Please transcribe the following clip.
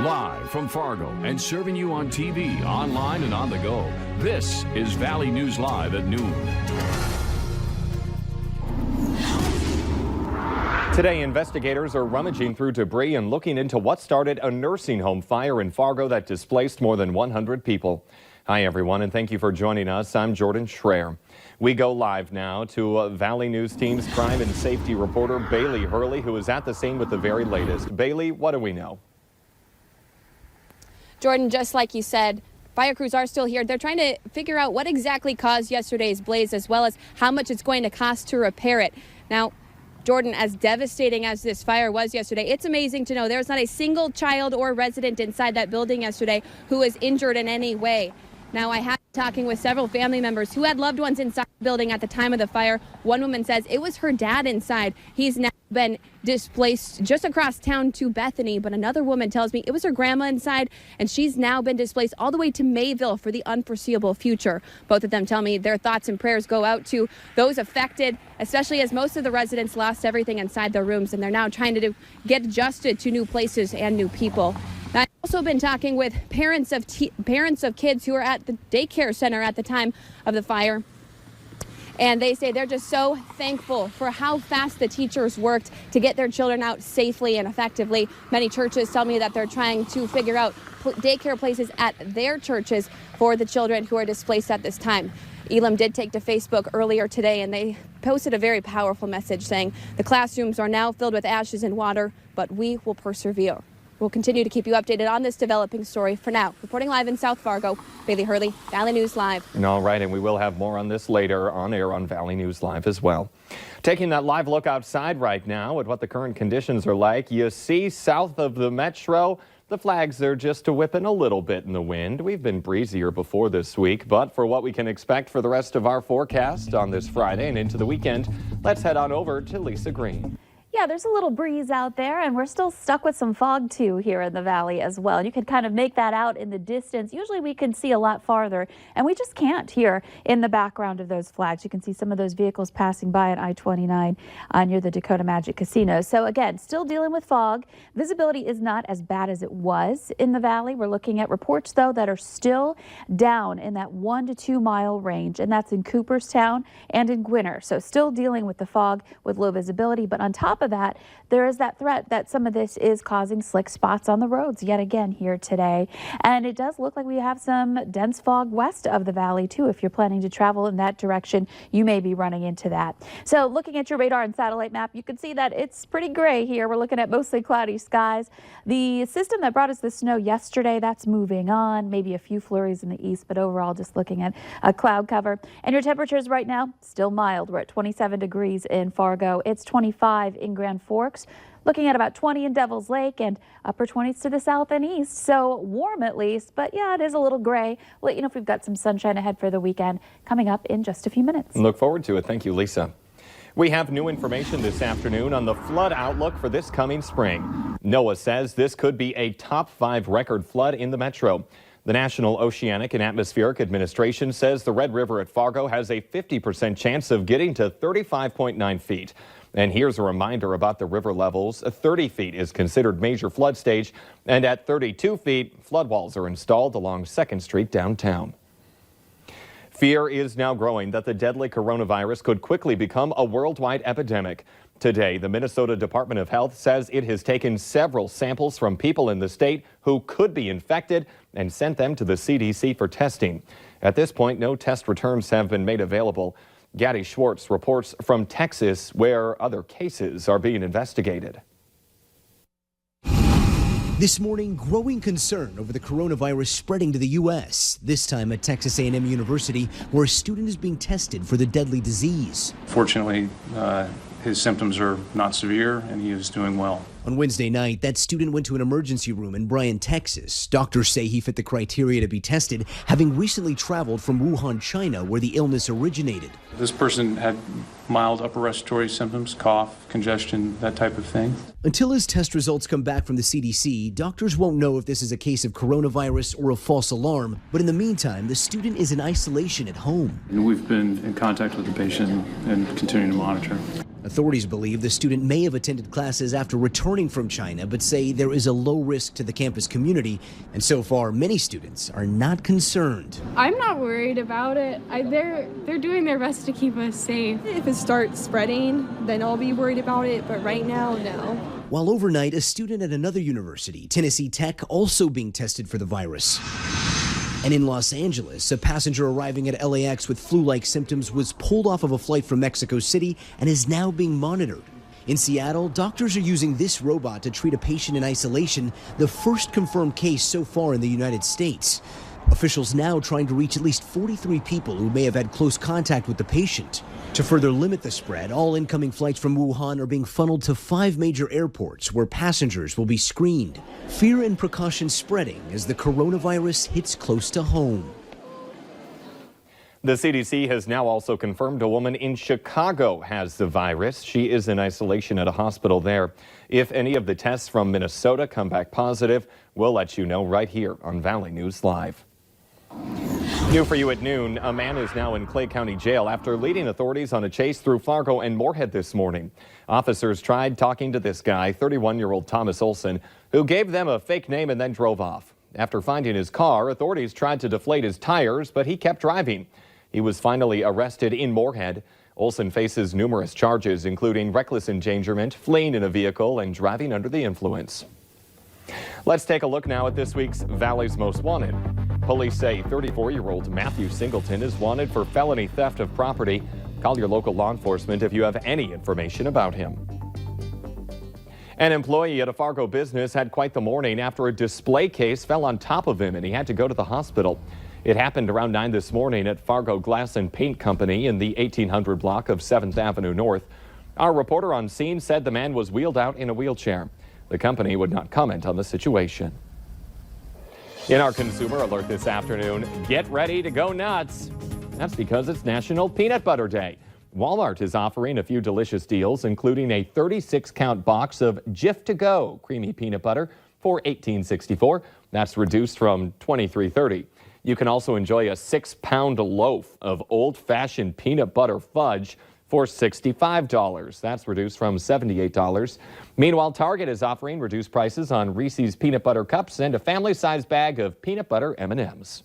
Live from Fargo and serving you on TV, online, and on the go. This is Valley News Live at noon. Today, investigators are rummaging through debris and looking into what started a nursing home fire in Fargo that displaced more than 100 people. Hi, everyone, and thank you for joining us. I'm Jordan Schreier. We go live now to Valley News Team's crime and safety reporter, Bailey Hurley, who is at the scene with the very latest. Bailey, what do we know? Jordan, just like you said, fire crews are still here. They're trying to figure out what exactly caused yesterday's blaze, as well as how much it's going to cost to repair it. Now, Jordan, as devastating as this fire was yesterday, it's amazing to know there was not a single child or resident inside that building yesterday who was injured in any way. Now, I had talking with several family members who had loved ones inside the building at the time of the fire. One woman says it was her dad inside. He's now been displaced just across town to Bethany, but another woman tells me it was her grandma inside, and she's now been displaced all the way to Mayville for the unforeseeable future. Both of them tell me their thoughts and prayers go out to those affected, especially as most of the residents lost everything inside their rooms, and they're now trying to get adjusted to new places and new people. I've also been talking with parents of kids who were at the daycare center at the time of the fire. And they say they're just so thankful for how fast the teachers worked to get their children out safely and effectively. Many churches tell me that they're trying to figure out daycare places at their churches for the children who are displaced at this time. Elam did take to Facebook earlier today, and they posted a very powerful message saying the classrooms are now filled with ashes and water, but we will persevere. We'll continue to keep you updated on this developing story. For now, reporting live in South Fargo, Bailey Hurley, Valley News Live. All right, and we will have more on this later on air on Valley News Live as well. Taking that live look outside right now at what the current conditions are like, you see south of the metro, the flags are just whipping a little bit in the wind. We've been breezier before this week, but for what we can expect for the rest of our forecast on this Friday and into the weekend, let's head on over to Lisa Green. Yeah, there's a little breeze out there, and we're still stuck with some fog too here in the valley as well. You can kind of make that out in the distance. Usually we can see a lot farther, and we just can't here in the background of those flags. You can see some of those vehicles passing by on I-29 near the Dakota Magic Casino. So again, still dealing with fog. Visibility is not as bad as it was in the valley. We're looking at reports, though, that are still down in that 1 to 2 mile range, and that's in Cooperstown and in Gwinner. So still dealing with the fog with low visibility, but on top of that, there is that threat that some of this is causing slick spots on the roads yet again here today. And it does look like we have some dense fog west of the valley too. If you're planning to travel in that direction, you may be running into that. So looking at your radar and satellite map, you can see that it's pretty gray here. We're looking at mostly cloudy skies. The system that brought us the snow yesterday, that's moving on, maybe a few flurries in the east, but overall just looking at a cloud cover. And your temperatures right now, still mild. We're at 27 degrees in Fargo. It's 25 in Grand Forks, looking at about 20 in Devil's Lake, and upper 20s to the south and east. So warm at least, but yeah, it is a little gray. We'll let you know if we've got some sunshine ahead for the weekend coming up in just a few minutes. Look forward to it. Thank you, Lisa. We have new information this afternoon on the flood outlook for this coming spring. NOAA says this could be a top 5 record flood in the metro. The National Oceanic and Atmospheric Administration says the Red River at Fargo has a 50% chance of getting to 35.9 feet. And here's a reminder about the river levels. 30 feet is considered major flood stage, and at 32 feet, flood walls are installed along 2nd Street downtown. Fear is now growing that the deadly coronavirus could quickly become a worldwide epidemic. Today, the Minnesota Department of Health says it has taken several samples from people in the state who could be infected and sent them to the CDC for testing. At this point, no test returns have been made available. Gadi Schwartz reports from Texas, where other cases are being investigated. This morning, growing concern over the coronavirus spreading to the U.S., this time at Texas A&M University, where a student is being tested for the deadly disease. Fortunately, his symptoms are not severe, and he is doing well. On Wednesday night, that student went to an emergency room in Bryan, Texas. Doctors say he fit the criteria to be tested, having recently traveled from Wuhan, China, where the illness originated. This person had mild upper respiratory symptoms, cough, congestion, that type of thing. Until his test results come back from the CDC, doctors won't know if this is a case of coronavirus or a false alarm. But in the meantime, the student is in isolation at home. And we've been in contact with the patient and continuing to monitor. Authorities believe the student may have attended classes after returning from China, but say there is a low risk to the campus community, and so far many students are not concerned. I'm not worried about it. They're doing their best to keep us safe. If it starts spreading, then I'll be worried about it, but right now, no. While overnight, a student at another university, Tennessee Tech, also being tested for the virus. And in Los Angeles, a passenger arriving at LAX with flu-like symptoms was pulled off of a flight from Mexico City and is now being monitored. In Seattle, doctors are using this robot to treat a patient in isolation, the first confirmed case so far in the United States. Officials now trying to reach at least 43 people who may have had close contact with the patient. To further limit the spread, all incoming flights from Wuhan are being funneled to 5 major airports where passengers will be screened. Fear and precaution spreading as the coronavirus hits close to home. The CDC has now also confirmed a woman in Chicago has the virus. She is in isolation at a hospital there. If any of the tests from Minnesota come back positive, we'll let you know right here on Valley News Live. New for you at noon, a man is now in Clay County Jail after leading authorities on a chase through Fargo and Moorhead this morning. Officers tried talking to this guy, 31-year-old Thomas Olson, who gave them a fake name and then drove off. After finding his car, authorities tried to deflate his tires, but he kept driving. He was finally arrested in Moorhead. Olson faces numerous charges, including reckless endangerment, fleeing in a vehicle, and driving under the influence. Let's take a look now at this week's Valley's Most Wanted. Police say 34-year-old Matthew Singleton is wanted for felony theft of property. Call your local law enforcement if you have any information about him. An employee at a Fargo business had quite the morning after a display case fell on top of him and he had to go to the hospital. It happened around 9 this morning at Fargo Glass and Paint Company in the 1800 block of 7th Avenue North. Our reporter on scene said the man was wheeled out in a wheelchair. The company would not comment on the situation. In our consumer alert this afternoon, get ready to go nuts. That's because it's National Peanut Butter Day. Walmart is offering a few delicious deals, including a 36-count box of Jif to Go creamy peanut butter for $18.64. That's reduced from $23.30. You can also enjoy a 6-pound loaf of old-fashioned peanut butter fudge for $65. That's reduced from $78. Meanwhile, Target is offering reduced prices on Reese's peanut butter cups and a family-sized bag of peanut butter M&Ms.